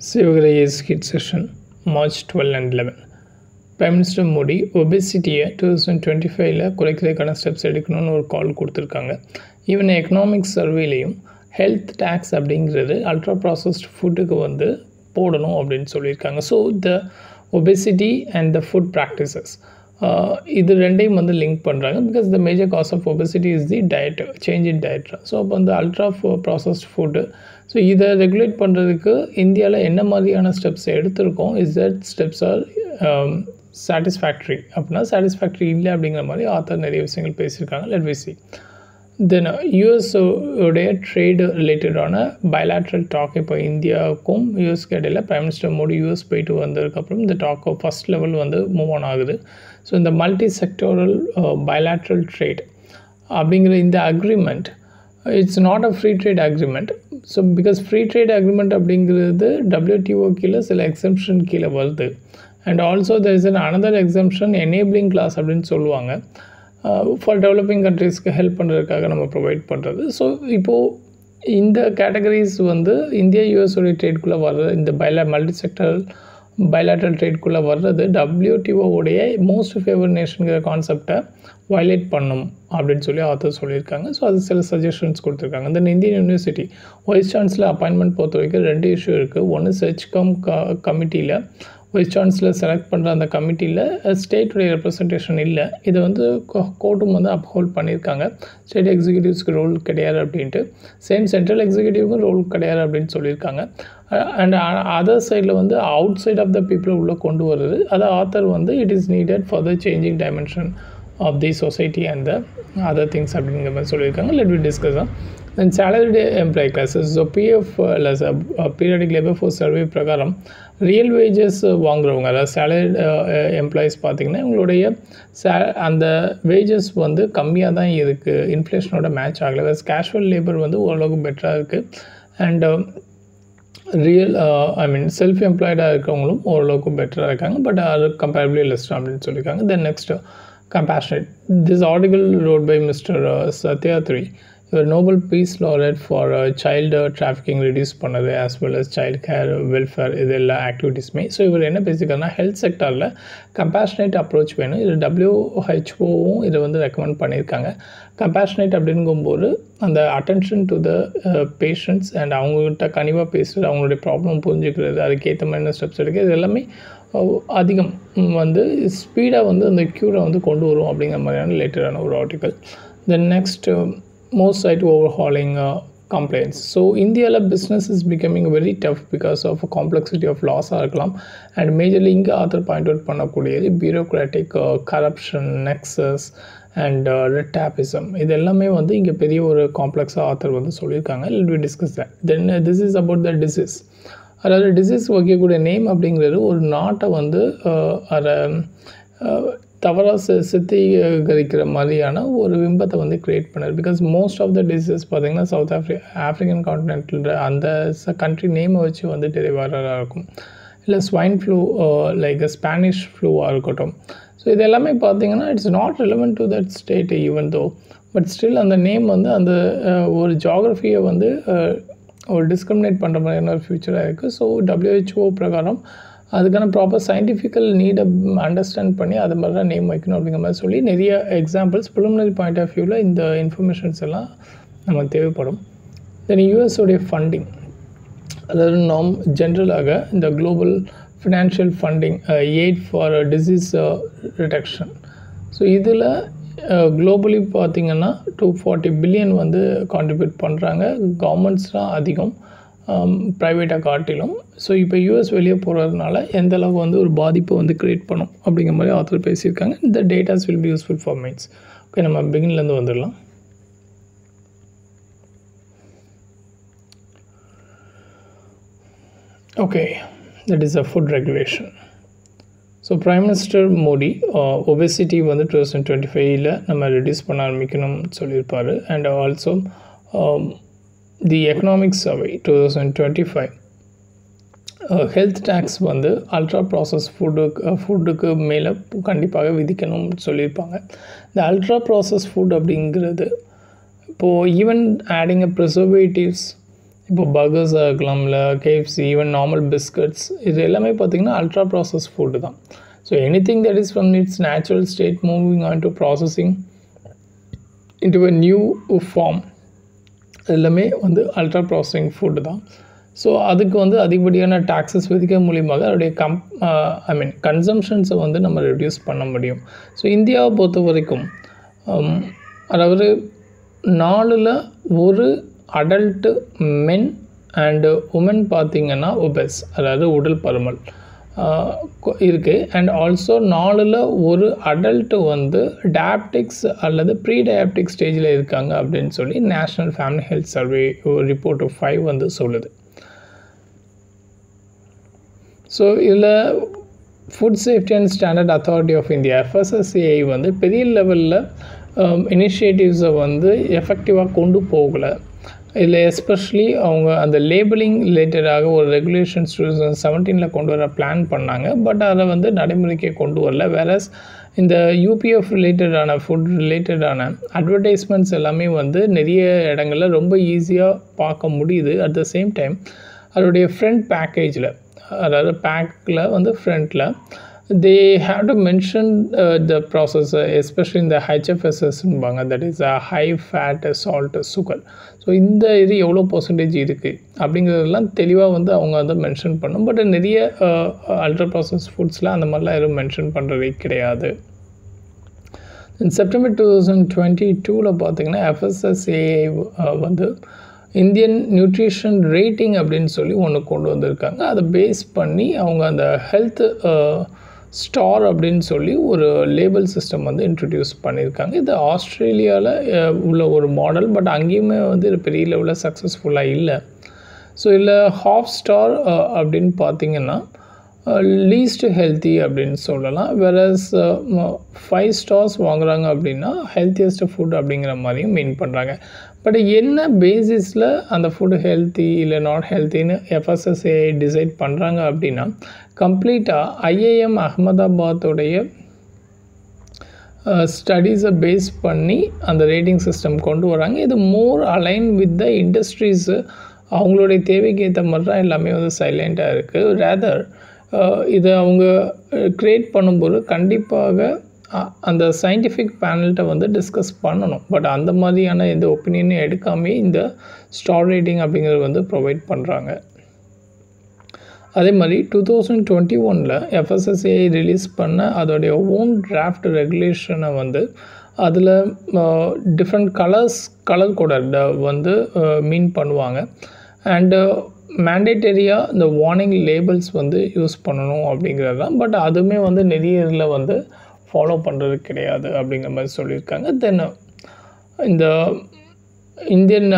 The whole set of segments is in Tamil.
Sivagaraya's hit session, March 12 and 11. Prime Minister Modi ஒபேசிட்டியை 2025 குறைக்கிறதுக்கான ஸ்டெப்ஸ் எடுக்கணும்னு ஒரு கால் கொடுத்துருக்காங்க. ஈவன் எக்கனாமிக்ஸ் சர்வேலையும் ஹெல்த் டேக்ஸ் அப்படிங்கிறது அல்ட்ரா ப்ராசஸ்ட் ஃபுட்டுக்கு வந்து போடணும் அப்படின்னு சொல்லியிருக்காங்க. So the obesity and the food practices இது ரெண்டையும் வந்து லிங்க் பண்ணுறாங்க. Because the major cause of obesity is the diet, change in diet. So அப்போ அந்த அல்ட்ரா ப்ராசஸ்ட் ஃபுட்டு, ஸோ இதை ரெகுலேட் பண்ணுறதுக்கு இந்தியாவில் என்ன மாதிரியான ஸ்டெப்ஸ் எடுத்திருக்கோம், is that steps are satisfactory அப்படின்னா சாட்டிஸ்ஃபேக்ட்ரி இல்லை அப்படிங்கிற மாதிரி ஆத்தர் நிறைய விஷயங்கள் பேசியிருக்காங்க. Let we see. Then US உடைய ட்ரேடு ரிலேட்டடான பயலாட்ரல் டாக் இப்போ இந்தியாவுக்கும் யூஎஸ்க்கு இடையில் பிரைம் மினிஸ்டர் மோடி யூஎஸ் போயிட்டு வந்ததுக்கப்புறம் இந்த டாக் ஃபஸ்ட் லெவல் வந்து மூவ் ஆன் ஆகுது. ஸோ இந்த மல்டி செக்டோரல் பயலாட்ரல் ட்ரேட் அப்படிங்கிற இந்த agreement, it's not a free trade agreement. So because free trade agreement அப்படிங்கிறது WTO கீழே சில எக்ஸம்ஷன் கீழே வருது. And also there is another exemption enabling clause அப்படின்னு சொல்லுவாங்க. ஃபார் டெவலப்பிங் கண்ட்ரீஸ்க்கு ஹெல்ப் பண்ணுறதுக்காக நம்ம ப்ரொவைட் பண்ணுறது. ஸோ இப்போது இந்த கேட்டகரிஸ் வந்து இந்தியா யூஎஸோடைய ட்ரேட்குள்ளே வர்ற இந்த மல்டி செக்டர் பயலாட்ரல் ட்ரேட்குள்ளே வர்றது WTOவுடைய மோஸ்ட் ஃபேவர் நேஷனுங்கிற கான்செப்டை வயலேட் பண்ணும் அப்படின்னு சொல்லி ஆத்தர் சொல்லியிருக்காங்க. ஸோ அது சில சஜஷன்ஸ் கொடுத்துருக்காங்க. Then Indian university vice chancellor appointment பொறுத்த வரைக்கும் 2 இஷ்யூ இருக்குது. ஒன்று செச்காம் கமிட்டியில் வைஸ் சான்சலர் செலக்ட் பண்ணுற அந்த கமிட்டியில் ஸ்டேட்டுடைய ரெப்ரசன்டேஷன் இல்லை. இதை வந்து கோர்ட்டும் வந்து அப்ஹோல்ட் பண்ணியிருக்காங்க. ஸ்டேட் எக்ஸிக்யூட்டிவ்ஸ்க்கு ரோல் கிடையாது அப்படின்ட்டு. சேம் சென்ட்ரல் எக்ஸிக்யூட்டிவ்க்கும் ரோல் கிடையாது அப்படின்னு சொல்லியிருக்காங்க. அண்ட் அதர் சைடில் வந்து அவுட் சைட் ஆஃப் த பீப்புளை உள்ளே கொண்டு வருது. அதை ஆத்தர் வந்து it is needed for the changing dimension of the society and the other things அப்படிங்கிற மாதிரி சொல்லியிருக்காங்க. Let we discuss. Then salaried employee classes, so PF periodic labour force survey பிரகாரம் ரியல் வேஜஸ் வாங்குறவங்க, அதாவது salaried எம்ப்ளாயிஸ் பார்த்திங்கன்னா உங்களுடைய அந்த வேஜஸ் வந்து கம்மியாக தான் இருக்குது, இன்ஃப்ளேஷனோட மேட்ச் ஆகலை. வேறு கேஷுவல் லேபர் வந்து ஓரளவுக்கு பெட்டராக இருக்குது. அண்ட் ரியல் செல்ஃப் எம்ப்ளாய்டாக இருக்கவங்களும் ஓரளவுக்கு பெட்டராக இருக்காங்க. பட் அது கம்பேரபிளி லெஸ் அப்படின்னு சொல்லியிருக்காங்க. Then next compassionate. This article wrote by Mr. Satyatri, a Nobel Peace Laureate for child trafficking reduce பண்ணது as well as child care welfare இதெல்லாம் ஆக்டிவிட்டீஸ்மே. ஸோ இவர் என்ன பேசிக்கிறதுனா ஹெல்த் செக்டரில் கம்பேஷனேட் அப்ரோச் வேணும். இது WHO-வும் இதை வந்து ரெக்கமெண்ட் பண்ணியிருக்காங்க. கம்பேஷனேட் அப்படிங்கும்போது அந்த attention to the patients and அவங்ககிட்ட கனிவாக பேசுகிறது, அவங்களுடைய ப்ராப்ளம் புரிஞ்சுக்கிறது, அதுக்கேற்ற மாதிரி ஸ்டெப்ஸ் எடுக்கிறது, இது எல்லாமே அதிகம் வந்து ஸ்பீடாக வந்து அந்த க்யூரை வந்து கொண்டு வரும் அப்படிங்கிற மாதிரியான ரிலேட்டடான ஒரு article. Then next most side overhauling complaints. So இந்தியாவில் business is becoming very tough because of complexity of லாஸாக இருக்கலாம். அண்ட் மேஜர்லி இங்கே ஆத்தர் பாயிண்ட் அவுட் பண்ணக்கூடியது bureaucratic corruption, nexus and redtapism, இது எல்லாமே வந்து இங்கே பெரிய ஒரு காம்ப்ளெக்ஸாக ஆத்தர் வந்து சொல்லியிருக்காங்க. Let we discuss that. Then this is about the disease. அதாவது டிசீஸ் வைக்கக்கூடிய நேம் அப்படிங்கிறது ஒரு நாட்டை வந்து அதை தவறாக சித்தீகரிக்கிற மாதிரியான ஒரு பிம்பத்தை வந்து க்ரியேட் பண்ணார். Because most of the disease பார்த்திங்கன்னா சவுத் ஆஃப்ரிக்கன் கான்டினென்ட்டில் அந்த கண்ட்ரி நேமை வச்சு வந்து டெரிவராக இருக்கும். இல்லை ஸ்வைன் ஃப்ளூ, லைக் ஸ்பானிஷ் ஃப்ளூவாக இருக்கட்டும். ஸோ இது எல்லாமே பார்த்திங்கன்னா it's not relevant to that state even though, but still அந்த நேம் வந்து அந்த ஒரு ஜியாகிரஃபியை வந்து ஒரு டிஸ்கிரிமினேட் பண்ணுற மாதிரியான ஒரு ஃபியூச்சராக இருக்குது. ஸோ WHO பிரகாரம் அதுக்கான ப்ராப்பர் சயின்டிஃபிக்கல் நீடை அண்டர்ஸ்டாண்ட் பண்ணி அது மாதிரி தான் நேம் வைக்கணும் அப்படிங்கிற மாதிரி சொல்லி நிறைய எக்ஸாம்பிள்ஸ் ப்ரிலிமினரி பாயிண்ட் ஆஃப் வியூவில் இந்த இன்ஃபர்மேஷன்ஸ் எல்லாம் நமக்கு தேவைப்படும். தென் யூஎஸோடைய ஃபண்டிங், அதாவது நாம் ஜென்ரலாக இந்த global financial funding eight for disease reduction, so இதில் குளோபலி பார்த்திங்கன்னா 240 பில்லியன் வந்து கான்ட்ரிபியூட் பண்ணுறாங்க. கவர்மெண்ட்ஸ் தான் அதிகம் ப்ரைவேட்டாக காட்டிலும். ஸோ இப்போ யூஎஸ் வெளியே போகிறதுனால எந்த அளவுக்கு வந்து ஒரு பாதிப்பை வந்து க்ரியேட் பண்ணும் அப்படிங்கிற மாதிரி ஆத்தர் பேசியிருக்காங்க. இந்த datas will be useful for mains. Okay, நம்ம பிகின்லேருந்து வந்துடலாம். Okay, that is a food regulation. So Prime Minister Modi obesity வந்து 2025 நம்ம ரெடியூஸ் பண்ண ஆரம்பிக்கணும்னு சொல்லியிருப்பார். And also the economic survey 2025 health tax வந்து அல்ட்ரா ப்ராசஸ் ஃபுட்டுக்கு மேலே கண்டிப்பாக விதிக்கணும்னு சொல்லியிருப்பாங்க. இந்த அல்ட்ரா ப்ராசஸ் ஃபுட் அப்படிங்கிறது இப்போது ஈவன் ஆடிங் ப்ரிசர்வேட்டிவ்ஸ், இப்போ பர்கர்ஸாக இருக்கலாம், இல்லை கேஎஃப்சி, ஈவன் நார்மல் பிஸ்கட்ஸ், இது எல்லாமே பார்த்திங்கன்னா அல்ட்ரா ப்ராசஸ் ஃபுட்டு தான். So anything that is from its natural state moving on to processing into a new form, எல்லாமே வந்து அல்ட்ரா ப்ராசஸிங் ஃபுட்டு தான். ஸோ அதுக்கு வந்து அதிகப்படியான டாக்ஸஸ் விதிக்க மூலியமாக அதோடைய கன்சம்ஷன்ஸை வந்து நம்ம ரெடியூஸ் பண்ண முடியும். ஸோ இந்தியாவை பொறுத்த வரைக்கும் அதாவது 4ல் 1 அடல்ட்டு மென் அண்டு உமன் பார்த்திங்கன்னா ஒபெஸ், அதாவது உடல் பருமன் இருக்குது. அண்ட் ஆல்சோ 4ல் 1 அடல்ட்டு வந்து டயபெட்டிக்ஸ் அல்லது ப்ரீ டயபெட்டிக் ஸ்டேஜில் இருக்காங்க அப்படின்னு சொல்லி national family health survey report 5 வந்து சொல்லுது. ஸோ இதில் food safety and standard authority of India FSSAI வந்து பெரிய லெவலில் இனிஷியேட்டிவ்ஸை வந்து எஃபெக்டிவாக கொண்டு போகலை. இதில் எஸ்பெஷலி அவங்க அந்த லேபிளிங் ரிலேட்டடாக ஒரு ரெகுலேஷன்ஸ் 2017 கொண்டு வர பிளான் பண்ணாங்க. பட் அதை வந்து நடைமுறைக்கு கொண்டு வரல. வேறஸ் இந்த UPF ரிலேட்டடான ஃபுட் ரிலேட்டடான அட்வர்டைஸ்மெண்ட்ஸ் எல்லாமே வந்து நிறைய இடங்களில் ரொம்ப ஈஸியாக பார்க்க முடியுது. அட் த சேம் டைம் அதோடைய ஃப்ரண்ட் பேக்கேஜில், அதாவது பேக்கில் வந்து ஃப்ரண்ட்டில் they have to mention the process, especially in the HFSS, that is a high fat salt sugar. So இந்த இது எவ்வளோ பர்சன்டேஜ் இருக்குது அப்படிங்கிறதெல்லாம் தெளிவாக வந்து அவங்க வந்து மென்ஷன் பண்ணும். பட் நிறைய அல்ட்ரா ப்ராசஸ் ஃபுட்ஸில் அந்த மாதிரிலாம் எதுவும் மென்ஷன் பண்ணுறதே கிடையாது. செப்டம்பர் 2022 பார்த்திங்கன்னா FSSAI வந்து இந்தியன் நியூட்ரிஷன் ரேட்டிங் அப்படின்னு சொல்லி ஒன்று கொண்டு வந்திருக்காங்க. அதை பேஸ் பண்ணி அவங்க அந்த ஹெல்த் ஸ்டார் அப்படின்னு சொல்லி ஒரு லேபிள் சிஸ்டம் வந்து இன்ட்ரடியூஸ் பண்ணியிருக்காங்க. இது ஆஸ்திரேலியாவில் உள்ள ஒரு மாடல். பட் அங்கேயுமே வந்து இது பெரிய லெவலில் சக்ஸஸ்ஃபுல்லாக இல்லை. ஸோ இதில் ஹாஃப் ஸ்டார் அப்படின்னு பார்த்திங்கன்னா லீஸ்ட் ஹெல்த்தி அப்படின்னு சொல்லலாம். வேறஸ் 5 ஸ்டார்ஸ் வாங்குகிறாங்க அப்படின்னா ஹெல்த்தியஸ்ட் ஃபுட் அப்படிங்கிற மாதிரியும் மீன் பண்ணுறாங்க. பட் என்ன பேசிஸில் அந்த ஃபுட்டு ஹெல்த்தி இல்லை நாட் ஹெல்த்தின்னு FSSAI டிசைட் பண்ணுறாங்க அப்படின்னா கம்ப்ளீட்டாக IIM அகமதாபாத்தோடைய ஸ்டடீஸை பேஸ் பண்ணி அந்த ரேட்டிங் சிஸ்டம் கொண்டு வராங்க. இது மோர் அலைன் வித் த இண்டஸ்ட்ரீஸு, அவங்களுடைய தேவைக்கு ஏற்ற மாதிரி தான் எல்லாமே வந்து சைலண்ட்டாக இருக்குது. ரேதர் இதை அவங்க க்ரியேட் பண்ணும்போது கண்டிப்பாக அந்த சயின்டிஃபிக் பேனல்கிட்ட வந்து டிஸ்கஸ் பண்ணணும். பட் அந்த மாதிரியான எந்த ஒப்பீனியனும் எடுக்காமே இந்த ஸ்டார் ரேட்டிங் அப்படிங்கிறது வந்து ப்ரொவைட் பண்ணுறாங்க. அதே மாதிரி 2021 FSSAI ரிலீஸ் பண்ண அதோடைய ஓன் டிராஃப்ட் ரெகுலேஷனை வந்து அதில் டிஃப்ரெண்ட் கலர் கோடை வந்து மீன் பண்ணுவாங்க. அண்டு மேண்டேட்டரியாக இந்த வார்னிங் லேபிள்ஸ் வந்து யூஸ் பண்ணணும் அப்படிங்கிறது தான். பட் அதுவுமே வந்து நிறைய இதில் வந்து ஃபாலோ பண்ணுறது கிடையாது அப்படிங்கிற மாதிரி சொல்லியிருக்காங்க. தென் இந்த இந்தியன்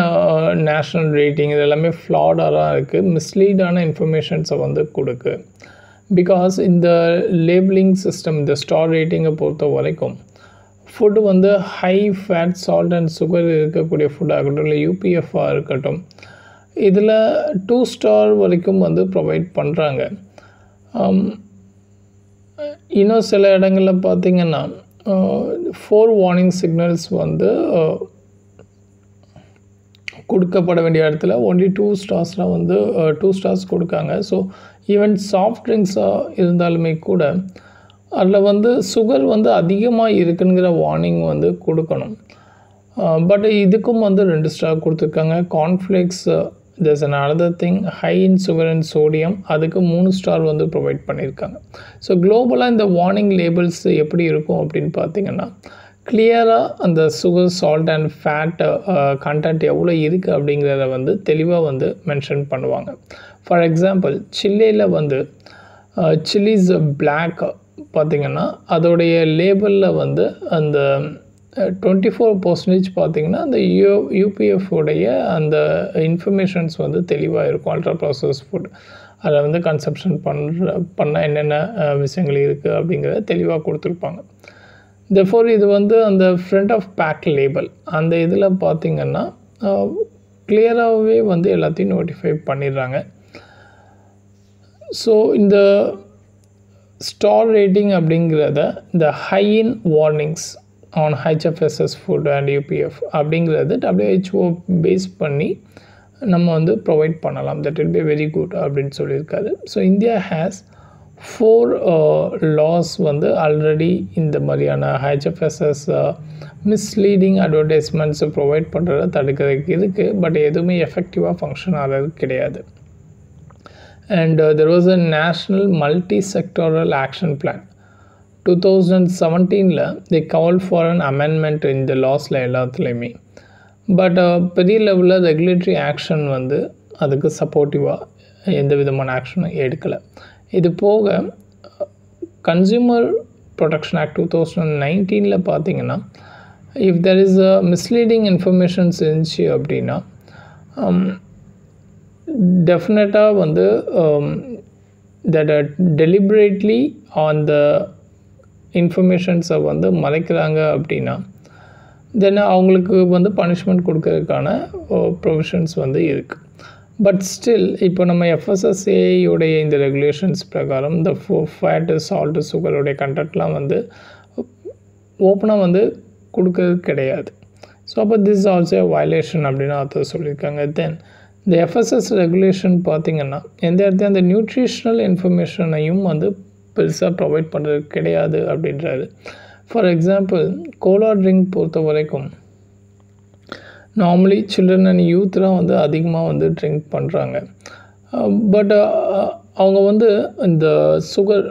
நேஷ்னல் ரேட்டிங் இது எல்லாமே ஃப்ளாடாக தான் இருக்குது. மிஸ்லீடான இன்ஃபர்மேஷன்ஸை வந்து கொடுக்கு. பிகாஸ் இந்த லேபிளிங் சிஸ்டம், இந்த ஸ்டார் ரேட்டிங்கை பொறுத்த வரைக்கும் ஃபுட்டு வந்து high fat, salt and sugar இருக்கக்கூடிய ஃபுட்டாக இருக்கட்டும், இல்லை UPFஆக இருக்கட்டும், இதில் 2 ஸ்டார் வரைக்கும் வந்து ப்ரொவைட் பண்ணுறாங்க. இன்னும் சில இடங்களில் பார்த்திங்கன்னா 4 வார்னிங் சிக்னல்ஸ் வந்து கொடுக்கப்பட வேண்டிய இடத்துல ஒன்லி 2 ஸ்டார்ஸ்லாம் வந்து 2 ஸ்டார்ஸ் கொடுக்காங்க. ஸோ ஈவன் சாஃப்ட் ட்ரிங்க்ஸாக இருந்தாலுமே கூட அதில் வந்து சுகர் வந்து அதிகமாக இருக்குங்கிற வார்னிங் வந்து கொடுக்கணும். பட் இதுக்கும் வந்து 2 ஸ்டார் கொடுத்துருக்காங்க. Cornflakes there's another thing, high in sugar and sodium, அதுக்கு 3 ஸ்டார் வந்து ப்ரொவைட் பண்ணியிருக்காங்க. ஸோ குளோபலாக இந்த வார்னிங் லேபிள்ஸ் எப்படி இருக்கும் அப்படின்னு பார்த்திங்கன்னா கிளியராக அந்த sugar, salt and fat content எவ்வளோ இருக்குது அப்படிங்கிறத வந்து தெளிவாக வந்து மென்ஷன் பண்ணுவாங்க. ஃபார் எக்ஸாம்பிள் சில்லியில் வந்து சில்லிஸ் பிளாக் பார்த்திங்கன்னா அதோடைய லேபிளில் வந்து அந்த 24% பார்த்திங்கன்னா அந்த UPF உடைய அந்த இன்ஃபர்மேஷன்ஸ் வந்து தெளிவாக இருக்கும். அல்ட்ரா ப்ராசஸ் ஃபுட் அதை வந்து கன்சப்ஷன் பண்ண என்னென்ன விஷயங்கள் இருக்குது அப்படிங்கிறத தெளிவாக கொடுத்துருப்பாங்க. தெர்ஃபோர் இது வந்து அந்த ஃப்ரண்ட் ஆஃப் பேக் லேபிள் அந்த இதில் பார்த்திங்கன்னா கிளியராகவே வந்து எல்லாத்தையும் நோட்டிஃபை பண்ணிடுறாங்க. ஸோ இந்த ஸ்டார் ரேட்டிங் அப்படிங்கிறத இந்த high in warnings on HFSS food and UPF அப்படிங்கிறது WHO பேஸ் பண்ணி நம்ம வந்து ப்ரொவைட் பண்ணலாம். That will be very good அப்படின்னு சொல்லியிருக்காரு. ஸோ இந்தியா ஹேஸ் 4 laws வந்து ஆல்ரெடி இந்த மாதிரியான HFSS மிஸ்லீடிங் அட்வர்டைஸ்மெண்ட்ஸ் ப்ரொவைட் பண்ணுறத தடுக்கிறதுக்கு இருக்குது. பட் எதுவுமே எஃபெக்டிவாக ஃபங்க்ஷன் ஆகிறது கிடையாது. And there was a national multi-sectoral action plan 2017 they called for an amendment in the laws எல்லாத்துலேயுமே. பட் பெரிய லெவலில் ரெகுலேட்டரி ஆக்ஷன் வந்து அதுக்கு சப்போர்ட்டிவாக எந்த விதமான ஆக்ஷனும் எடுக்கலை. இது போக கன்சியூமர் ப்ரொடெக்ஷன் ஆக்ட் 2019 பார்த்தீங்கன்னா if there is a misleading informations இருந்துச்சு அப்படின்னா டெஃபினட்டாக வந்து that are deliberately on the இன்ஃபர்மேஷன்ஸை வந்து மறைக்கிறாங்க அப்படின்னா தென் அவங்களுக்கு வந்து பனிஷ்மெண்ட் கொடுக்கறதுக்கான ப்ரொவிஷன்ஸ் வந்து இருக்குது. பட் ஸ்டில் இப்போ நம்ம FSSAIயோடைய இந்த ரெகுலேஷன்ஸ் பிரகாரம் இந்த ஃபேட்டு சால்ட்டு சுகருடைய கண்டென்ட்லாம் வந்து ஓப்பனாக வந்து கொடுக்கறது கிடையாது. ஸோ அப்போ திஸ் ஆல்சோ வயலேஷன் அப்படின்னு அர்த்தம் சொல்லியிருக்காங்க. தென் இந்த FSS ரெகுலேஷன் பார்த்திங்கன்னா எந்த இடத்துல அந்த நியூட்ரிஷ்னல் இன்ஃபர்மேஷனையும் வந்து பெருசாக ப்ரொவைட் பண்ணுறது கிடையாது அப்படின்றாரு. ஃபார் எக்ஸாம்பிள் கோலா ட்ரிங்க் பொறுத்த வரைக்கும் நார்மலி சில்ட்ரன் அண்ட் யூத் தான் வந்து அதிகமாக வந்து ட்ரிங்க் பண்ணுறாங்க. பட் அவங்க வந்து இந்த சுகர்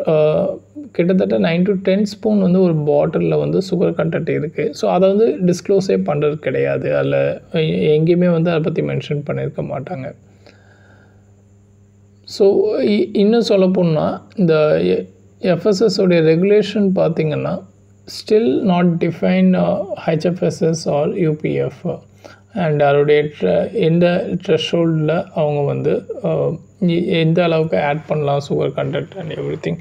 கிட்டத்தட்ட 9 to 10 ஸ்பூன் வந்து ஒரு பாட்டிலில் வந்து சுகர் கண்டென்ட் இருக்குது. ஸோ அதை வந்து டிஸ்க்ளோஸே பண்ணுறது கிடையாது. அதில் எங்கேயுமே வந்து அதை பற்றி மென்ஷன் பண்ணியிருக்க மாட்டாங்க. ஸோ இன்னும் சொல்லப்போனால் இந்த FSS உடைய ரெகுலேஷன் பார்த்திங்கன்னா still not define HFSS or UPF and அதோடைய எந்த த்ரெஷ்ஹோல்டில் அவங்க வந்து எந்த அளவுக்கு ஆட் பண்ணலாம் sugar content and everything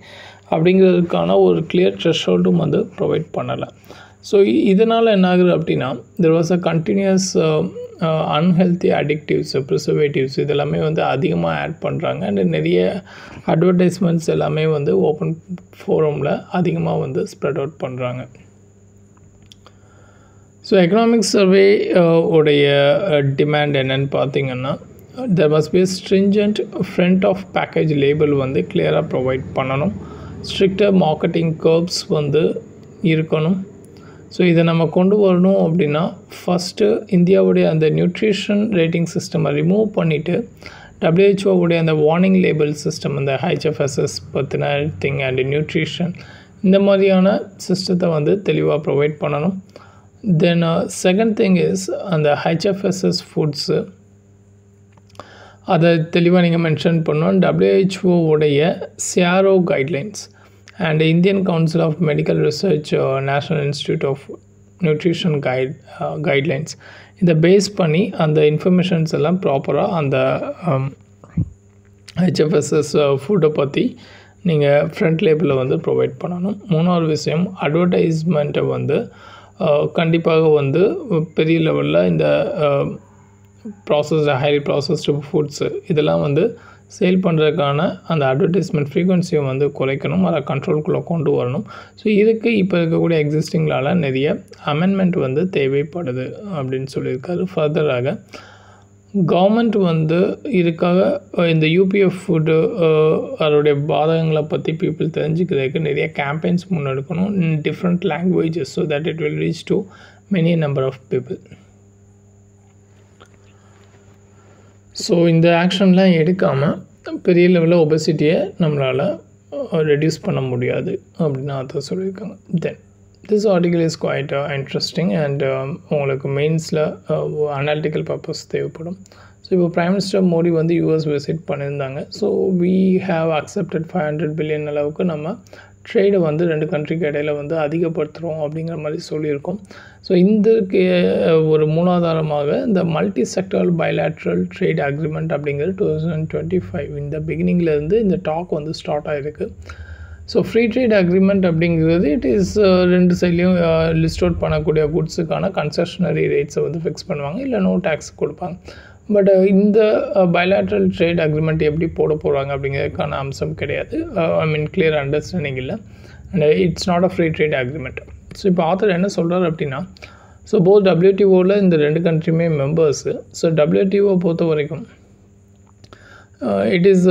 அப்படிங்கிறதுக்கான ஒரு கிளியர் த்ரெஷ்ஹோல்டும் வந்து ப்ரொவைட் பண்ணலை. ஸோ இதனால் என்ன ஆகுது அப்படின்னா there was a continuous unhealthy additives preservatives இதெல்லாமே வந்து அதிகமாக ஆட் பண்ணுறாங்க. அண்ட் நிறைய அட்வர்டைஸ்மெண்ட்ஸ் எல்லாமே வந்து ஓப்பன் ஃபோரமில் அதிகமாக வந்து ஸ்ப்ரெட் அவுட் பண்ணுறாங்க. ஸோ எக்கனாமிக் சர்வே உடைய டிமாண்ட் என்னன்னு பார்த்திங்கன்னா there must be a stringent front of package label வந்து கிளியராக ப்ரொவைட் பண்ணணும். ஸ்ட்ரிக்டாக மார்க்கெட்டிங் கர்ப்ஸ் வந்து இருக்கணும். ஸோ இதை நம்ம கொண்டு வரணும் அப்படின்னா ஃபஸ்ட்டு இந்தியாவுடைய அந்த நியூட்ரிஷன் ரேட்டிங் சிஸ்டமை ரிமூவ் பண்ணிவிட்டு WHO அந்த வார்னிங் லேபிள் சிஸ்டம் அந்த HFSS பற்றின திங் அண்ட் நியூட்ரிஷன் இந்த மாதிரியான சிஸ்டத்தை வந்து தெளிவாக ப்ரொவைட் பண்ணணும். தென் செகண்ட் திங் இஸ் அந்த HFSS ஃபுட்ஸு அதை தெளிவாக நீங்கள் மென்ஷன் பண்ணணும். WHO உடைய CRO guidelines and Indian Council of Medical Research National Institute of Nutrition guidelines இதை பேஸ் பண்ணி அந்த இன்ஃபர்மேஷன்ஸ் எல்லாம் ப்ராப்பராக அந்த HFSS ஃபுட்டை பற்றி நீங்கள் ஃப்ரண்ட் லேபிளில் வந்து ப்ரொவைட் பண்ணணும். மூணாவது விஷயம் அட்வர்டைஸ்மெண்ட்டை வந்து கண்டிப்பாக வந்து பெரிய லெவலில் இந்த ப்ராசஸ்டு ஹைலி ப்ராசஸ்டு ஃபுட்ஸு இதெல்லாம் வந்து சேல் பண்ணுறதுக்கான அந்த அட்வர்டைஸ்மெண்ட் ஃப்ரீக்வன்சியை வந்து குறைக்கணும், அதை கண்ட்ரோல்குள்ளே கொண்டு வரணும். ஸோ இதுக்கு இப்போ இருக்கக்கூடிய எக்ஸிஸ்டிங்லால் நிறைய அமெண்ட்மெண்ட் வந்து தேவைப்படுது அப்படின்னு சொல்லியிருக்காரு. ஃபர்தராக கவர்மெண்ட் வந்து இதுக்காக இந்த UPF ஃபுட்டு அதோடைய பாதகங்களை பற்றி பீப்புள் தெரிஞ்சுக்கிறதுக்கு நிறைய கேம்பெயின்ஸ் முன்னெடுக்கணும் in different languages so that it will reach to many number of people. So இந்த ஆக்ஷன்லாம் எடுக்காமல் பெரிய லெவலில் ஒபெசிட்டியை நம்மளால் ரெடியூஸ் பண்ண முடியாது அப்படின்னு அதை சொல்லியிருக்காங்க. Then this article is quite interesting and உங்களுக்கு மெயின்ஸில் அனாலிட்டிக்கல் பர்பஸ் தேவைப்படும். ஸோ இப்போ பிரைம் மினிஸ்டர் மோடி வந்து US விசிட் பண்ணியிருந்தாங்க. So we have accepted 500 billion அளவுக்கு நம்ம ட்ரேடை வந்து 2 கண்ட்ரிக்கு இடையில் வந்து அதிகப்படுத்துகிறோம் அப்படிங்கிற மாதிரி சொல்லியிருக்கோம். ஸோ இந்த ஒரு மூலாதாரமாக இந்த multi sectoral bilateral trade agreement அப்படிங்கிறது 2025 இந்த பிகினிங்லேருந்து இந்த டாக் வந்து ஸ்டார்ட் ஆகிருக்கு. ஸோ ஃப்ரீ ட்ரேட் அக்ரிமெண்ட் அப்படிங்கிறது இட் இஸ் 2 சைட்லேயும் லிஸ்ட் அவுட் பண்ணக்கூடிய குட்ஸுக்கான கன்செஷனரி ரேட்ஸை வந்து ஃபிக்ஸ் பண்ணுவாங்க, இல்லை நோ டேக்ஸ் கொடுப்பாங்க. பட் இந்த பைலேட்ரல் ட்ரேட் அக்ரிமெண்ட் எப்படி போட போகிறாங்க அப்படிங்கிறதுக்கான அம்சம் கிடையாது. ஐ மீன் கிளியர் அண்டர்ஸ்டாண்டிங் இல்லை and it's not a free trade agreement. So இப்போ ஆத்தர் என்ன சொல்கிறார் அப்படின்னா ஸோ போத் WTOவில் இந்த 2 கண்ட்ரியுமே மெம்பர்ஸு. ஸோ WTO பொறுத்த வரைக்கும் it is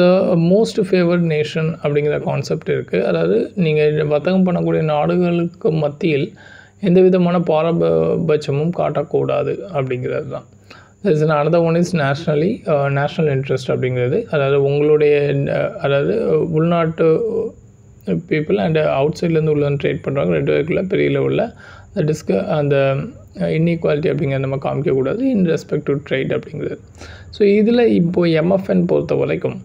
most favoured nation அப்படிங்கிற கான்செப்ட் இருக்குது. அதாவது நீங்கள் வர்த்தகம் பண்ணக்கூடிய நாடுகளுக்கு மத்தியில் எந்த விதமான பாரபட்சமும் காட்டக்கூடாது அப்படிங்கிறது தான். This another one is national interest அப்படிங்கிறது. அதாவது உங்களுடைய அதாவது உள்நாட்டு பீப்புள் அண்ட் அவுட் சைட்லேருந்து உள்ள ட்ரேட் பண்ணுறாங்க, 2 பேருக்குள்ள பெரிய லெவலில் அந்த இன்இக்வாலிட்டி அப்படிங்கிறத நம்ம காமிக்கக்கூடாது இன் ரெஸ்பெக்ட் டு ட்ரேட் அப்படிங்கிறது. ஸோ இதில் இப்போது MFN பொறுத்த வரைக்கும்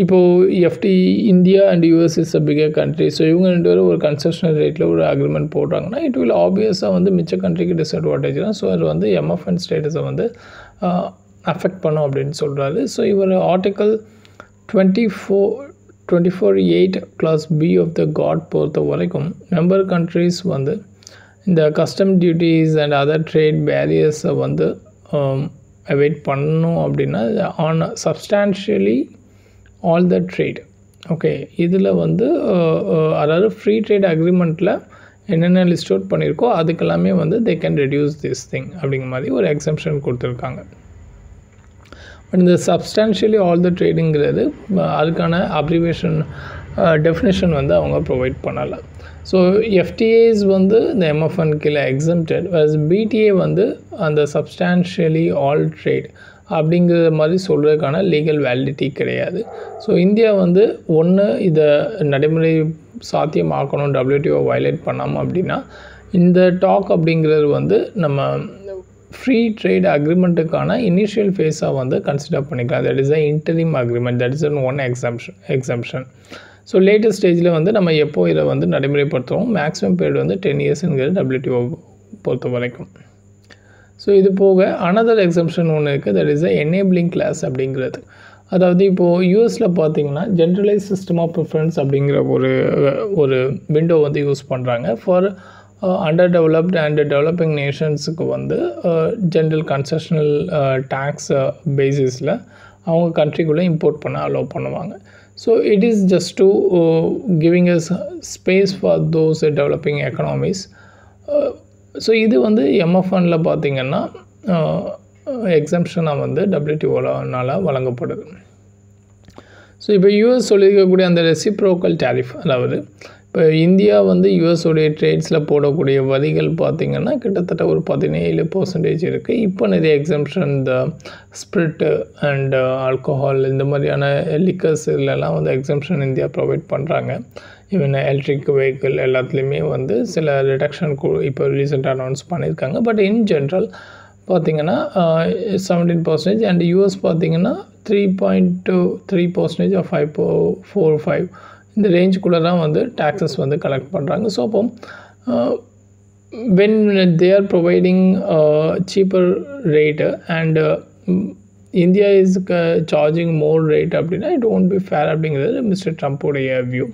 இப்போது FTA India and US is a bigger country. So இவங்க 2 பேரும் ஒரு கன்செஷனல் ரேட்டில் ஒரு அக்ரிமெண்ட் போடுறாங்கன்னா இட் வில் ஆப்வியஸாக வந்து மிச்ச கண்ட்ரிக்கு டிஸ்அட்வான்டேஜ் தான். ஸோ அது வந்து MFN ஸ்டேட்டஸை வந்து அஃபெக்ட் பண்ணும் அப்படின்னு சொல்கிறாரு. ஸோ இவர் article 24(8) Clause B of the GATT பொறுத்த வரைக்கும் மெம்பர் கண்ட்ரிஸ் வந்து இந்த custom duties and other trade பேரியர்ஸை வந்து அவாய்ட் பண்ணணும் அப்படின்னா on substantially all the trade. Okay, இதில் வந்து அதாவது ஃப்ரீ ட்ரேட் அக்ரிமெண்ட்டில் என்னென்ன லிஸ்ட் அவுட் பண்ணியிருக்கோ அதுக்கெல்லாமே வந்து they can reduce this thing அப்படிங்கிற மாதிரி ஒரு எக்ஸம்ஷன் கொடுத்துருக்காங்க. பட் இந்த சப்ஸ்டான்ஷியலி ஆல் த ட்ரேடுங்கிறது அதுக்கான அப்ரிவேஷன் டெஃபினேஷன் வந்து அவங்க ப்ரொவைட் பண்ணலை. ஸோ FTAs வந்து இந்த MFN கீழே எக்ஸம்டட், BTA வந்து அந்த சப்ஸ்டான்ஷியலி ஆல் ட்ரேட் அப்படிங்கிற மாதிரி சொல்கிறதுக்கான லீகல் வேலிடிட்டி கிடையாது. ஸோ இந்தியா வந்து ஒன்று இதை நடைமுறை சாத்தியமாக்கணும் WTO வயலேட் பண்ணாமல் அப்படின்னா இந்த டாக் அப்படிங்கிறது வந்து நம்ம ஃப்ரீ ட்ரேட் அக்ரிமெண்ட்டுக்கான இனிஷியல் ஃபேஸாக வந்து கன்சிடர் பண்ணிக்கலாம். That is a interim agreement, that is one exemption. So latest ஸ்டேஜில் வந்து நம்ம எப்போ இதை வந்து நடைமுறைப்படுத்துவோம், மேக்ஸிமம் பீரியட் வந்து 10 இயர்ஸுங்கிறது WTO பொறுத்த வரைக்கும். ஸோ இது போக அனதர் எக்ஸம்ஷன் ஒன்று இருக்குது, that is a enabling clause அப்படிங்கிறது. அதாவது இப்போது யூஎஸில் பார்த்தீங்கன்னா ஜென்ரலைஸ் சிஸ்டம் ஆஃப் ப்ரிஃபரன்ஸ் அப்படிங்கிற ஒரு விண்டோ வந்து யூஸ் பண்ணுறாங்க for under developed and developing நேஷன்ஸுக்கு வந்து ஜென்ரல் கன்செஷனல் டேக்ஸ் பேசிஸில் அவங்க கண்ட்ரிக்குள்ளே இம்போர்ட் பண்ண அலோவ் பண்ணுவாங்க. So it is just to giving us space for those developing economies. So இது வந்து MFNல பார்த்திங்கன்னா எக்ஸம்ஷனாக வந்து WTOனால் வழங்கப்படுது. ஸோ இப்போ யூஎஸ் சொல்லியிருக்கக்கூடிய அந்த ரெசிப்ரோக்கல் டேரிஃப், அதாவது இப்போ இந்தியா வந்து யூஎஸோடைய ட்ரேட்ஸில் போடக்கூடிய வரிகள் பார்த்திங்கன்னா கிட்டத்தட்ட ஒரு 17% இருக்குது. இப்போ நிறைய எக்ஸம்ஷன் இந்த ஸ்பிரிட்டு அண்ட் ஆல்கோஹால் இந்த மாதிரியான லிக்கர்ஸ் இதெல்லாம் வந்து எக்ஸம்ஷன் இந்தியா ப்ரொவைட் பண்ணுறாங்க. ஈவன் எலக்ட்ரிக் வெஹிக்கிள் எல்லாத்துலேயுமே வந்து சில ரிடக்ஷன் இப்போ ரீசெண்டாக அனௌன்ஸ் பண்ணியிருக்காங்க. பட் இன் ஜென்ரல் பார்த்திங்கன்னா 17% அண்ட் யூஎஸ் பார்த்திங்கன்னா 3.3% ஆஃப் 5.45 இந்த ரேஞ்சுக்குள்ளே தான் வந்து டேக்ஸஸ் வந்து கலெக்ட் பண்ணுறாங்க. ஸோ அப்போ when they are providing cheaper rate and India is charging more rate அப்படின்னா it won't be fair அப்படிங்கிறது மிஸ்டர் ட்ரம்ப்போடைய வியூ.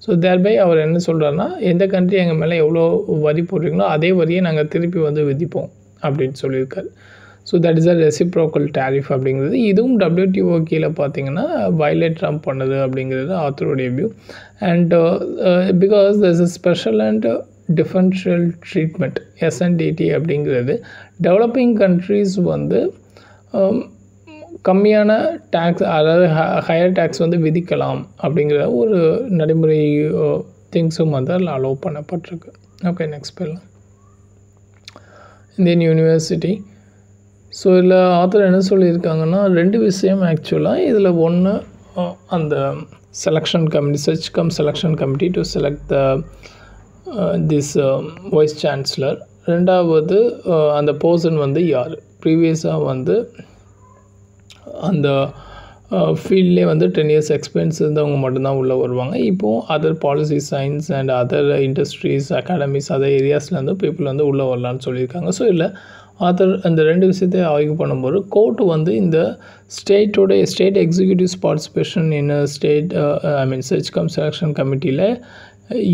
ஸோ தேர்பை அவர் என்ன சொல்கிறாருன்னா, எந்த கண்ட்ரி எங்கள் மேலே எவ்வளோ வரி போடுறீங்களோ அதே வரியை நாங்கள் திருப்பி வந்து விதிப்போம் அப்படின்னு சொல்லியிருக்காரு. So that is a reciprocal tariff அப்படிங்கிறது. இதுவும் WTO கீழே பார்த்தீங்கன்னா வயலேட் ட்ரம்ப் பண்ணுது அப்படிங்கிறது ஆத்தருடைய view. And because there's a special and differential treatment SNDT அப்படிங்கிறது டெவலப்பிங் கண்ட்ரீஸ் வந்து கம்மியான டேக்ஸ், அதாவது ஹையர் டேக்ஸ் வந்து விதிக்கலாம் அப்படிங்கிற ஒரு நடைமுறை திங்ஸும் வந்து அதில் அலோவ் பண்ணப்பட்டிருக்கு. ஓகே, நெக்ஸ்ட் போயிடலாம். Indian university. ஸோ இதில் ஆத்தர் என்ன சொல்லியிருக்காங்கன்னா, 2 விஷயம் ஆக்சுவலாக. இதில் ஒன்று அந்த selection committee, search cum selection committee to select the this vice chancellor. ரெண்டாவது அந்த பர்சன் வந்து யார், ப்ரீவியஸாக வந்து அந்த ஃபீல்ட்லேயே வந்து 10 years எக்ஸ்பீரியன்ஸ் இருந்தவங்க மட்டும்தான் உள்ளே வருவாங்க. இப்போது other policy science and other industries, academies, other ஏரியாஸ்லேருந்து பீப்புள் வந்து உள்ளே வரலான்னு சொல்லியிருக்காங்க. ஸோ இல்லை ஆத்தர் அந்த 2 விஷயத்தை ஆய்வு பண்ணும்போது கோர்ட் வந்து இந்த state executives participation in state search cum selection கமிட்டியில்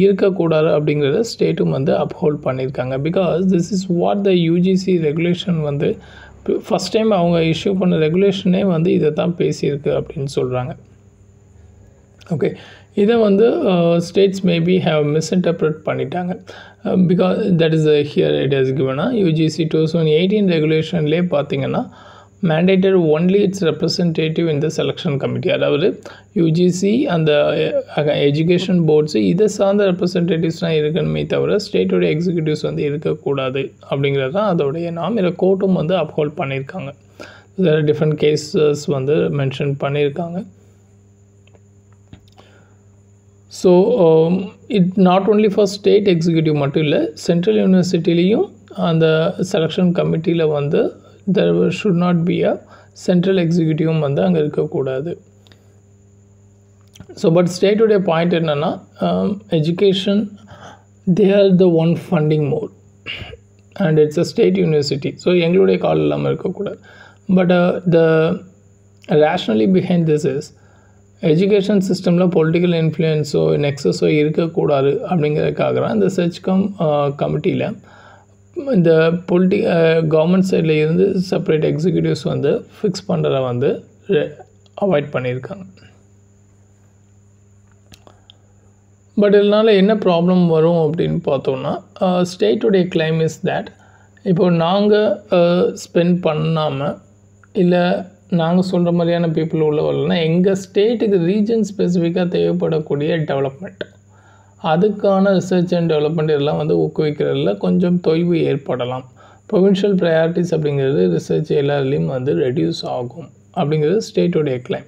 இருக்கக்கூடாது அப்படிங்கிறத ஸ்டேட்டும் வந்து அப்ஹோல்ட் பண்ணியிருக்காங்க. Because this is what the UGC regulation வந்து ஃபஸ்ட் டைம் அவங்க இஷ்யூ பண்ண ரெகுலேஷனே வந்து இதை தான் பேசியிருக்கு அப்படின்னு சொல்கிறாங்க. ஓகே, இதை வந்து ஸ்டேட்ஸ் மேபி ஹேவ் மிஸ்இன்டர்பிரட் பண்ணிட்டாங்க. Because that is here it is given UGC 2018 ரெகுலேஷன்லேயே பார்த்தீங்கன்னா mandated only its representative in the selection committee. அதாவது யூஜிசி அந்த எஜுகேஷன் போர்ட்ஸு இதை சார்ந்த ரெப்ரசன்டேட்டிவ்ஸ்லாம் இருக்கணுமே தவிர ஸ்டேட்டோடைய எக்ஸிக்யூட்டிவ்ஸ் வந்து இருக்கக்கூடாது அப்படிங்கிறது தான் அதோடைய நாம். இதை கோர்ட்டும் வந்து அப்ஹோல்ட் பண்ணியிருக்காங்க. இதில் டிஃப்ரெண்ட் கேசஸ் வந்து மென்ஷன் பண்ணியிருக்காங்க. So it not only for state executive மட்டும் இல்லை, சென்ட்ரல் யூனிவர்சிட்டிலையும் அந்த செலெக்ஷன் கமிட்டியில் வந்து there should not be a central executive வந்து அங்கே இருக்கக்கூடாது. ஸோ பட் ஸ்டேட்டுடைய பாயிண்ட் என்னென்னா education they are the one funding more and it's a state university. So எங்களுடைய கால் இல்லாமல் இருக்கக்கூடாது. But the rationally behind this is education சிஸ்டமில் பொலிட்டிக்கல் இன்ஃப்ளூயன்ஸோ நெக்ஸஸோ இருக்கக்கூடாது அப்படிங்கிறதுக்காக தான் இந்த செர்ச்கம் கமிட்டியில் இந்த கவர்மெண்ட் சைடில் இருந்து செப்பரேட் எக்ஸிக்யூட்டிவ்ஸ் வந்து ஃபிக்ஸ் பண்ணுறத வந்து அவாய்ட் பண்ணியிருக்காங்க. பட் இதனால் என்ன ப்ராப்ளம் வரும் அப்படின்னு பார்த்தோன்னா ஸ்டேட்டுடைய கிளைம் இஸ் தேட் இப்போ நாங்கள் ஸ்பெண்ட் பண்ணாமல் இல்லை நாங்கள் சொல்கிற மாதிரியான பீப்புள் உள்ள வரலன்னா எங்கள் ஸ்டேட்டுக்கு ரீஜன் ஸ்பெசிஃபிக்காக தேவைப்படக்கூடிய டெவலப்மெண்ட் அதுக்கான ரிசர்ச் அண்ட் டெவலப்மெண்ட் இதெல்லாம் வந்து ஊக்குவிக்கிறதுல கொஞ்சம் தொய்வு ஏற்படலாம். ப்ரொவின்ஷியல் ப்ரையாரிட்டிஸ் அப்படிங்கிறது ரிசர்ச் எல்லாத்துலேயும் வந்து ரெடியூஸ் ஆகும் அப்படிங்கிறது ஸ்டேட்டுடைய கிளைம்.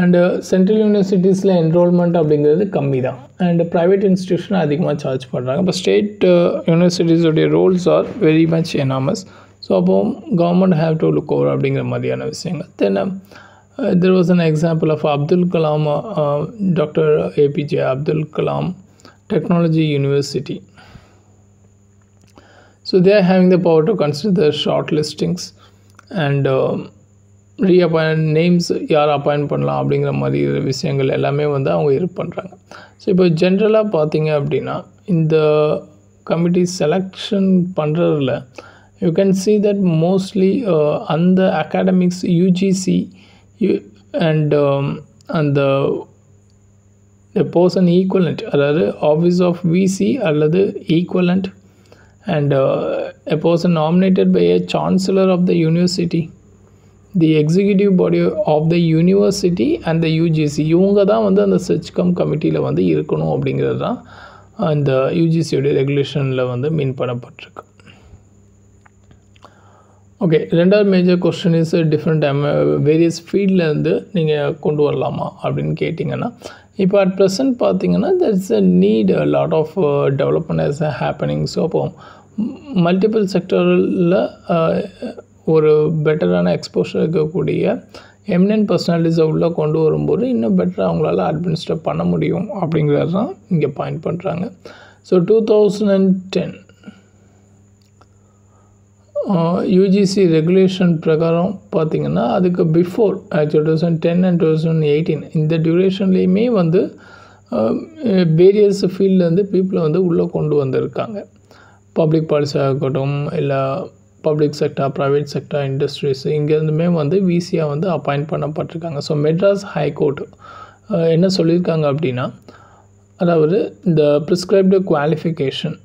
அண்டு சென்ட்ரல் யூனிவர்சிட்டிஸில் என்ரோல்மெண்ட் அப்படிங்கிறது கம்மி தான் அண்டு ப்ரைவேட் இன்ஸ்டியூஷன் அதிகமாக சார்ஜ் பண்ணுறாங்க. இப்போ ஸ்டேட் யூனிவர்சிட்டிஸோடைய roles are very much enormous. So அப்போது government have to look over அப்படிங்கிற மாதிரியான விஷயங்கள். Then there was an example of Abdul Kalam, Dr. APJ Abdul Kalam Technology University. So they are having the power to consider the short listings and reappoint names யார் அப்பாயிண்ட் பண்ணலாம் அப்படிங்கிற மாதிரி விஷயங்கள் எல்லாமே வந்து அவங்க இது பண்ணுறாங்க. ஸோ இப்போ ஜென்ரலாக பார்த்தீங்க அப்படின்னா இந்த கமிட்டி செலெக்ஷன் பண்ணுறதுல you can see that mostly அந்த academics UGC and the person equivalent அதாவது ஆஃபீஸ் ஆஃப் விசி அல்லது equivalent and a person nominated by a chancellor of the university, the executive body of the university and the UGC இவங்க தான் வந்து அந்த செர்ச்கம் கமிட்டியில் வந்து இருக்கணும் அப்படிங்கிறது தான் அந்த யூஜிசியோடைய ரெகுலேஷனில் வந்து மீன் பண்ணப்பட்டிருக்கு. ஓகே, ரெண்டாவது major question is different various ஃபீல்ட்லேருந்து நீங்கள் கொண்டு வரலாமா அப்படின்னு கேட்டிங்கன்னா இப்போ அட் ப்ரெசன்ட் பார்த்தீங்கன்னா that's a need lot of development is happening. So அப்போ மல்டிபிள் செக்டரில் ஒரு பெட்டரான எக்ஸ்போஷர் இருக்கக்கூடிய எமினன்ட் பர்சனாலிட்டிஸை உள்ளே கொண்டு வரும்போது இன்னும் பெட்டராக அவங்களால அட்மினிஸ்ட்ரேட் பண்ண முடியும் அப்படிங்கிறது தான் இங்கே பாயிண்ட் பண்ணுறாங்க. ஸோ 2010 யூஜிசி ரெகுலேஷன் பிரகாரம் பார்த்திங்கன்னா அதுக்கு பிஃபோர் 2010 அண்ட் 2018 இந்த டியூரேஷன்லேயுமே வந்து வேரியஸ் ஃபீல்ட்லேருந்து பீப்புளை வந்து உள்ளே கொண்டு வந்திருக்காங்க. பப்ளிக் பாலிசியாக இருக்கட்டும் இல்லை public sector private sector industries இங்கேருந்துமே வந்து விசியாக வந்து அப்பாயிண்ட் பண்ணப்பட்டிருக்காங்க. ஸோ மெட்ராஸ் ஹைகோர்ட் என்ன சொல்லியிருக்காங்க அப்படின்னா அதாவது இந்த ப்ரிஸ்கிரைப்டு குவாலிஃபிகேஷன்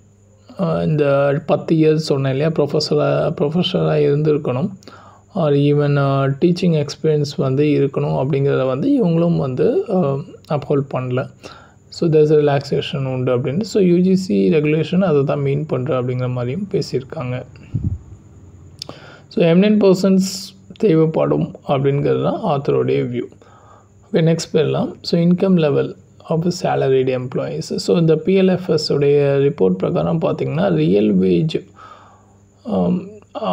இந்த 10 இயர்ஸ் சொன்னேன் இல்லையா ப்ரொஃபஸராக இருந்திருக்கணும் ஆர் ஈவன் டீச்சிங் எக்ஸ்பீரியன்ஸ் வந்து இருக்கணும் அப்படிங்கிறத வந்து இவங்களும் வந்து அப்ஹோல்ட் பண்ணல. ஸோ தேர்ஸ் ரிலாக்ஸேஷன் உண்டு அப்படின்னு. ஸோ யூஜிசி ரெகுலேஷன் அதை தான் மீன் பண்ணுற அப்படிங்கிற மாதிரியும் பேசியிருக்காங்க. ஸோ எமினன்ட் பர்சன்ஸ் தேவைப்படும் அப்படிங்கிறது தான் ஆத்தருடைய வியூ. ஓகே, நெக்ஸ்ட் போயிடலாம். So income level of salaried employees. So இந்த பிஎல்எஃப்எஸ் உடைய ரிப்போர்ட் பிரகாரம் பார்த்திங்கன்னா ரியல் வேஜ்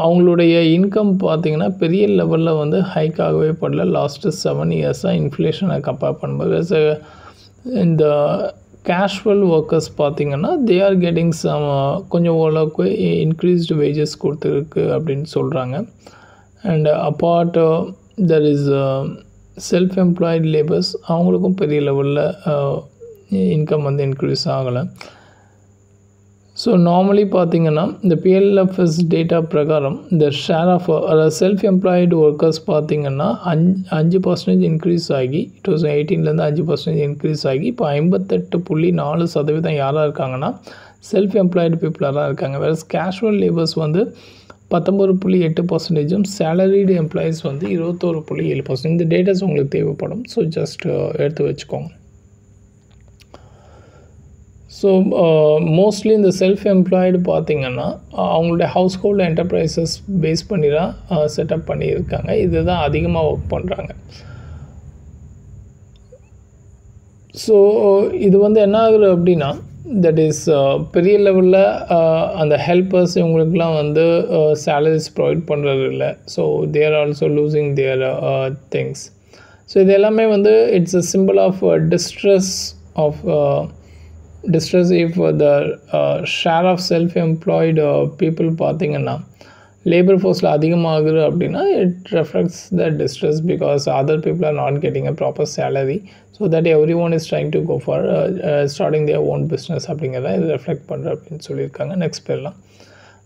அவங்களுடைய இன்கம் பார்த்திங்கன்னா பெரிய லெவலில் வந்து ஹைக் ஆகவே படல லாஸ்ட்டு 7 இயர்ஸாக இன்ஃப்ளேஷனை கம்பேர் பண்ணும்போது. இந்த கேஷுவல் ஒர்க்கர்ஸ் பார்த்திங்கன்னா தே ஆர் கெட்டிங் சம் கொஞ்சம் ஓரளவுக்கு இன்க்ரீஸ்டு வேஜஸ் கொடுத்துருக்கு அப்படின்னு சொல்கிறாங்க. And apart there is self employed labours அவங்களுக்கும் பெரிய லெவலில் இன்கம் வந்து இன்க்ரீஸ் ஆகலை. ஸோ நார்மலி பார்த்தீங்கன்னா இந்த PLFS டேட்டா பிரகாரம் இந்த share of self employed workers பார்த்தீங்கன்னா 5% இன்க்ரீஸ் ஆகி 2018லேருந்து 5% இன்க்ரீஸ் ஆகி இப்போ 58.4% யாராக இருக்காங்கன்னா செல்ஃப் எம்ப்ளாய்டு பீப்புளாக தான் இருக்காங்க. வேறு கேஷுவல் லேபர்ஸ் வந்து 19.8%, சேலரிடு எம்ப்ளாயீஸ் வந்து 21.7%. இந்த டேட்டாஸ் உங்களுக்கு தேவைப்படும். ஸோ ஜஸ்ட் எடுத்து வச்சுக்கோங்க. ஸோ மோஸ்ட்லி இந்த செல்ஃப் எம்ப்ளாய்டு பார்த்திங்கன்னா அவங்களுடைய ஹவுஸ் ஹோல்டு என்டர்பிரைசஸ் பேஸ் பண்ணி தான் செட்டப் பண்ணியிருக்காங்க. இது தான் அதிகமாக ஒர்க் பண்ணுறாங்க. ஸோ இது வந்து என்ன ஆகுது அப்படின்னா தட் இஸ் பெரிய லெவலில் அந்த ஹெல்ப்பர்ஸ் இவங்களுக்குலாம் வந்து சேலரிஸ் ப்ரொவைட் பண்ணுறது இல்லை. So there also losing their things. So இது எல்லாமே வந்து it's a simple of distress if the share of self-employed people பார்த்தீங்கன்னா லேபர் ஃபோர்ஸில் அதிகமாகுது அப்படின்னா it reflects the distress because other people are not getting a proper salary, so that everyone is trying to go for starting their own business அப்படிங்கிறத இது ரெஃப்ளெக்ட் பண்ணுற அப்படின்னு சொல்லியிருக்காங்க. நெக்ஸ்ட் பேர்லாம்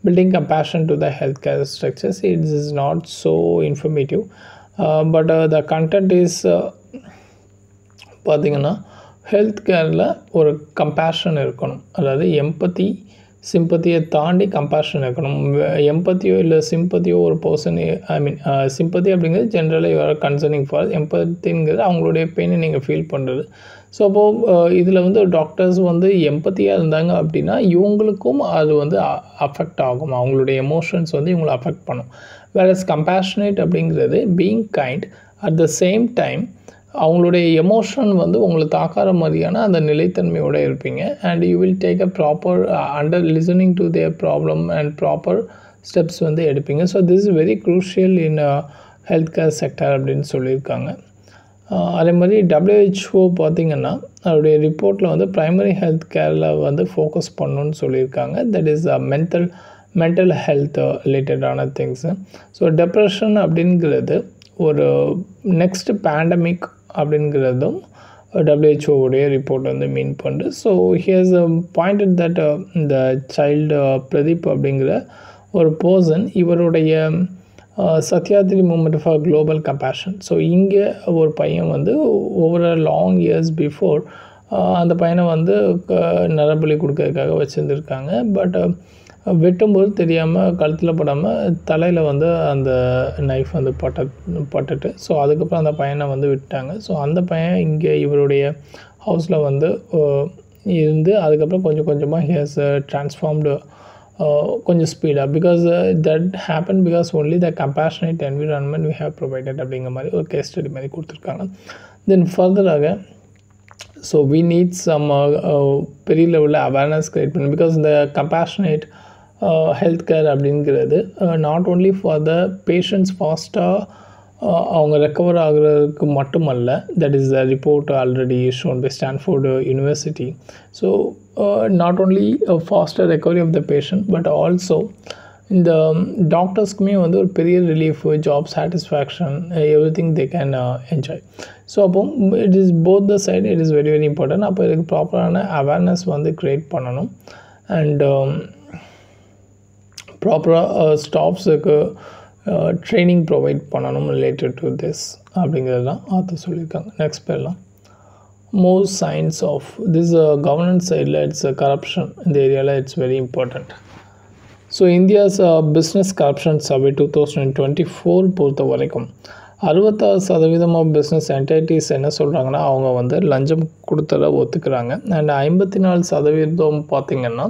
building compassion to the healthcare structures. It is not so informative, but the content is பார்த்தீங்கன்னா ஹெல்த் கேரில் ஒரு கம்பேஷன் இருக்கணும். அதாவது எம்பத்தி சிம்பத்தியை தாண்டி கம்பேஷன் இருக்கணும். எம்பத்தியோ இல்லை சிம்பத்தியோ ஒரு பர்சன் சிம்பத்தி அப்படிங்கிறது ஜென்ரலாக யூஆர் கன்சர்னிங் ஃபார். எம்பத்திங்கிறது அவங்களுடைய பெயினை நீங்கள் ஃபீல் பண்ணுறது. ஸோ அப்போது இதில் வந்து டாக்டர்ஸ் வந்து எம்பத்தியாக இருந்தாங்க அப்படின்னா இவங்களுக்கும் அது வந்து அஃபெக்ட் ஆகும். அவங்களுடைய எமோஷன்ஸ் வந்து இவங்களை அஃபெக்ட் பண்ணும். வேறஸ் கம்பேஷனேட் அப்படிங்கிறது being kind at the same time அவங்களுடைய எமோஷன் வந்து உங்களை தாக்கார மாதிரியான அந்த நிலைத்தன்மையோடு இருப்பீங்க. And you will take a proper under listening to their problem and proper steps வந்து எடுப்பீங்க. So this is very crucial in health care sector அப்படின்னு சொல்லியிருக்காங்க. அதே மாதிரி WHO பார்த்திங்கன்னா அவருடைய ரிப்போர்ட்டில் வந்து ப்ரைமரி ஹெல்த் கேரில் வந்து ஃபோக்கஸ் பண்ணணுன்னு சொல்லியிருக்காங்க. தட் இஸ் மென்டல் ஹெல்த் ரிலேட்டடான திங்ஸு. ஸோ டெப்ரெஷன் அப்படிங்கிறது ஒரு நெக்ஸ்ட் பேண்டமிக் அப்படிங்கிறதும் WHO உடைய ரிப்போர்ட் வந்து மீன் பண்ணுது. ஸோ ஹியர்ஸ் பாயிண்டட் தட் இந்த சைல்டு பிரதீப் அப்படிங்கிற ஒரு பர்சன் இவருடைய Satyarthi movement for global compassion. ஸோ இங்கே ஒரு பையன் வந்து ஓவர் லாங் இயர்ஸ் பிஃபோர் அந்த பையனை வந்து நரபலி கொடுக்கறதுக்காக வச்சுருந்துருக்காங்க. பட் வெட்டும்போது தெரியாமல் கழுத்தில் படாமல் தலையில் வந்து அந்த நைஃப் வந்து பட்டுட்டு ஸோ அதுக்கப்புறம் அந்த பையனை வந்து விட்டாங்க. ஸோ அந்த பையன் இங்கே இவருடைய ஹவுஸில் வந்து இருந்து அதுக்கப்புறம் கொஞ்சம் கொஞ்சமாக ஹேஸ் ட்ரான்ஸ்ஃபார்ம்டு கொஞ்சம் ஸ்பீடாக because that happen because only the compassionate environment we have provided அப்படிங்கிற மாதிரி ஒரு கேஸ் ஸ்டடி மாதிரி கொடுத்துருக்காங்க. தென் ஃபர்தராக ஸோ வி நீட் சம் பெரிய லெவலில் அவேர்னஸ் க்ரியேட் பண்ணணும். பிகாஸ் இந்த கம்பேஷனேட் ஹெல்த் கேர் அப்படிங்கிறது not only for the patients ஃபாஸ்ட்டாக அவங்க ரெக்கவர் ஆகிறதுக்கு மட்டுமல்ல. That is the report already shown by Stanford university. So not only faster recovery of the patient but also இந்த டாக்டர்ஸ்க்குமே வந்து ஒரு பெரிய relief, job satisfaction, everything they can enjoy. So அப்போ it is both the side it is very very important. அப்போ இதுக்கு ப்ராப்பரான அவேர்னஸ் வந்து க்ரியேட் பண்ணணும். அண்ட் ப்ராப்பராக ஸ்டாஃப்ஸுக்கு ட்ரைனிங் ப்ரொவைட் பண்ணணும் ரிலேட்டட் டு திஸ் அப்படிங்கிறது தான் ஆத்தர் சொல்லியிருக்காங்க. நெக்ஸ்ட் பேர்லாம் மோர் சைன்ஸ் ஆஃப் திஸ் கவர்னன்ஸ் சைடில் இட்ஸ் கரப்ஷன். இந்த ஏரியாவில் it's very important. So India's business corruption survey 2024 பொறுத்த வரைக்கும் 66% ஆஃப் பிஸ்னஸ் என்டைட்டிஸ் என்ன சொல்கிறாங்கன்னா அவங்க வந்து லஞ்சம் கொடுத்ததை ஒத்துக்கிறாங்க. அண்ட் 54% பார்த்திங்கன்னா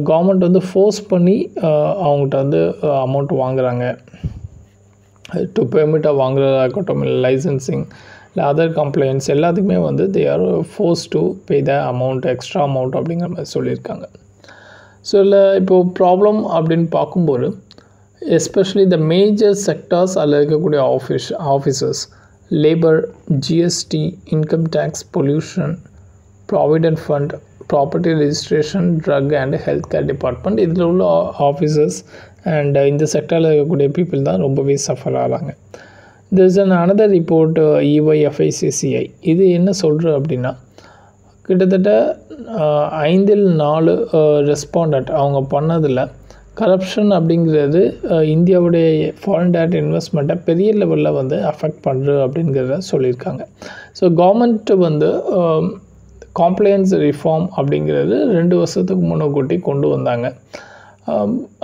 கவர்மெண்ட் வந்து ஃபோர்ஸ் பண்ணி அவங்ககிட்ட வந்து அமௌண்ட் வாங்குகிறாங்க. டு பெர்மிட்டாக வாங்குறதா இருக்கட்டும், இல்லை லைசன்சிங் இல்லை அதர் கம்ப்ளைண்ட்ஸ் எல்லாத்துக்குமே வந்து they are force to pay the amount, extra amount அப்படிங்கிற மாதிரி சொல்லியிருக்காங்க. ஸோ இல்லை இப்போது ப்ராப்ளம் அப்படின்னு பார்க்கும்போது எஸ்பெஷலி த மேஜர் செக்டார்ஸ் அதில் இருக்கக்கூடிய officers labour, GST, income tax, pollution, provident fund, property registration, drug and health care department, இதில் உள்ள ஆஃபீஸர்ஸ் அண்ட் இந்த செக்டரில் இருக்கக்கூடிய பீப்புள் தான் ரொம்பவே சஃபர் ஆகிறாங்க. This an another report EYFICCI இது என்ன சொல்கிறது அப்படின்னா கிட்டத்தட்ட 5ல் 4 ரெஸ்பாண்டன்ட் அவங்க பண்ணதில் கரப்ஷன் அப்படிங்கிறது இந்தியாவுடைய ஃபாரின் டைரக்ட் இன்வெஸ்ட்மெண்ட்டை பெரிய லெவலில் வந்து அஃபெக்ட் பண்ணுறது அப்படிங்கிறத சொல்லியிருக்காங்க. ஸோ கவர்மெண்ட் வந்து காம்ப்ளையன்ஸ் ரிஃபார்ம் அப்படிங்கிறது 2 வருஷத்துக்கு முன்னக்கூட்டி கொண்டு வந்தாங்க.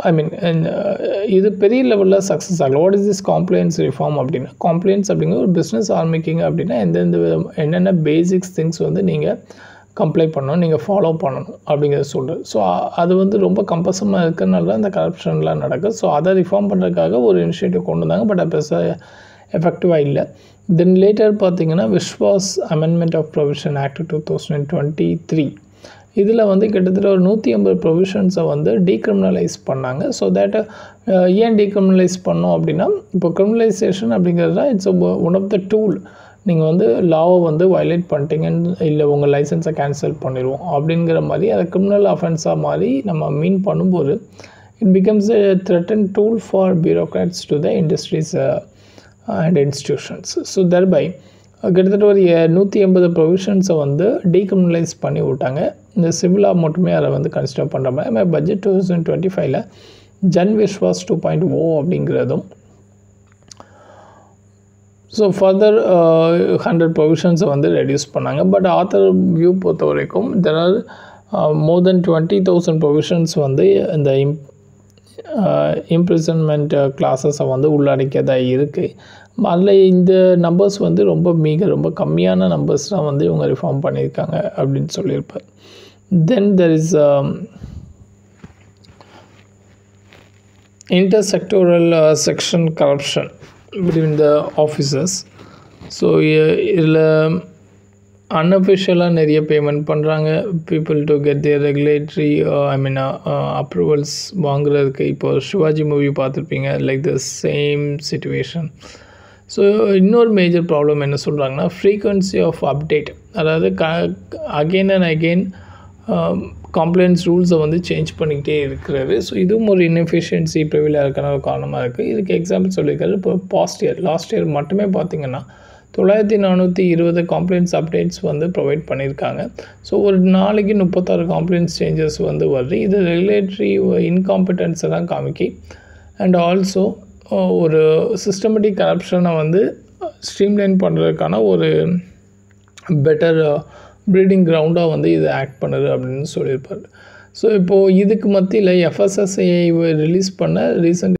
ஐ மீன் இது பெரிய லெவலில் சக்ஸஸ் ஆகல. வாட் இஸ் திஸ் காம்ப்ளையன்ஸ் ரிஃபார்ம் அப்படின்னா, காம்ப்ளையன்ஸ் அப்படிங்கிற ஒரு பிஸ்னஸ் ஆரம்பிக்கிங்க அப்படின்னா என்னென்ன பேசிக்ஸ் திங்ஸ் வந்து நீங்கள் கம்ப்ளை பண்ணணும், நீங்கள் ஃபாலோ பண்ணணும் அப்படிங்கிறத சொல்கிறது. ஸோ அது வந்து ரொம்ப கம்பல்சமாக இருக்கிறனால தான் இந்த கரப்ஷன்லாம் நடக்குது. ஸோ அதை ரிஃபார்ம் பண்ணுறதுக்காக ஒரு இனிஷியேட்டிவ் கொண்டு வந்தாங்க. பட் அது எஃபெக்டிவாக இல்லை. தென் லேட்டர் பார்த்தீங்கன்னா Vishwas amendment of provision act 2023 இதில் வந்து கிட்டத்தட்ட ஒரு 150 ப்ரொவிஷன்ஸை வந்து டீக்ரிமினலைஸ் பண்ணாங்க. ஸோ தேட் ஏன் டீக்ரிமினலைஸ் பண்ணோம் அப்படின்னா, இப்போ கிரிமினலைசேஷன் அப்படிங்கிறது தான் it's one of the tool. நீங்கள் வந்து லாவை வந்து வயலேட் பண்ணிட்டீங்கன்னு இல்லை உங்கள் லைசன்ஸை கேன்சல் பண்ணிடுவோம் அப்படிங்கிற மாதிரி அதை கிரிமினல் அஃபென்ஸாக மாதிரி நம்ம மீன் பண்ணும்போது it becomes a threaten tool for bureaucrats to the industries and institutions. So தர்பை கிட்டத்தட்ட ஒரு 180 ப்ரொவிஷன்ஸை வந்து டீக்ரிமினலைஸ் பண்ணி விட்டாங்க. இந்த சிவிலாக மட்டுமே அதை வந்து கன்சிடர் பண்ணுற மாதிரி பட்ஜெட் 2025 ஜன் விஸ்வாஸ் 2.0 அப்படிங்கிறதும் ஸோ ஃபர்தர் 100 ப்ரொவிஷன்ஸை வந்து ரெடியூஸ் பண்ணாங்க. பட் ஆத்தர் வியூ பொறுத்த வரைக்கும் there are more then 20,000 provisions வந்து இந்த இம்ப்ரிசன்மெண்ட் கிளாஸஸை வந்து உள்ளடக்கியதாக இருக்குது. அதில் இந்த நம்பர்ஸ் வந்து ரொம்ப கம்மியான நம்பர்ஸ் தான் வந்து இவங்க ரிஃபார்ம் பண்ணியிருக்காங்க அப்படின்னு சொல்லியிருப்பார். Then there is intersectoral section corruption between the officers. So இதில் அன்அஃபிஷியலாக நிறைய பேமெண்ட் பண்ணுறாங்க people to get their regulatory approvals வாங்குறதுக்கு. இப்போ சிவாஜி மூவி பார்த்துருப்பீங்க, like the same situation. So இன்னொரு மேஜர் ப்ராப்ளம் என்ன சொல்கிறாங்கன்னா, ஃப்ரீக்வன்சி ஆஃப் அப்டேட். அதாவது அகெயின் அண்ட் அகெயின் காம்ப்ளைண்ட்ஸ் ரூல்ஸை வந்து சேஞ்ச் பண்ணிக்கிட்டே இருக்கிறது. ஸோ இதுவும் ஒரு இன்எஃபிஷியன்சி ப்ரிவிலாக இருக்கிற ஒரு காரணமாக இருக்குது. இதுக்கு எக்ஸாம்பிள் சொல்லியிருக்காரு. இப்போ லாஸ்ட் இயர் மட்டுமே பார்த்திங்கன்னா 9420 காம்ப்ளைண்ட்ஸ் அப்டேட்ஸ் வந்து ப்ரொவைட் பண்ணியிருக்காங்க. ஸோ ஒரு நாளைக்கு 36 காம்ப்ளைண்ட்ஸ் சேஞ்சஸ் வந்து வருது. இது ரெகுலேட்டரி இன்காம்பிட்டன்ஸை தான் காமிக்கி அண்ட் ஆல்சோ ஒரு சிஸ்டமேட்டிக் கரப்ஷனை வந்து ஸ்ட்ரீம்லைன் பண்ணுறதுக்கான ஒரு பெட்டர் ப்ரீடிங் கிரவுண்டாக வந்து இது ஆக்ட் பண்ணுது அப்படின்னு சொல்லியிருப்பார். ஸோ இப்போது இதுக்கு மத்தியில் FSSAI ரிலீஸ் பண்ண ரீசெண்ட்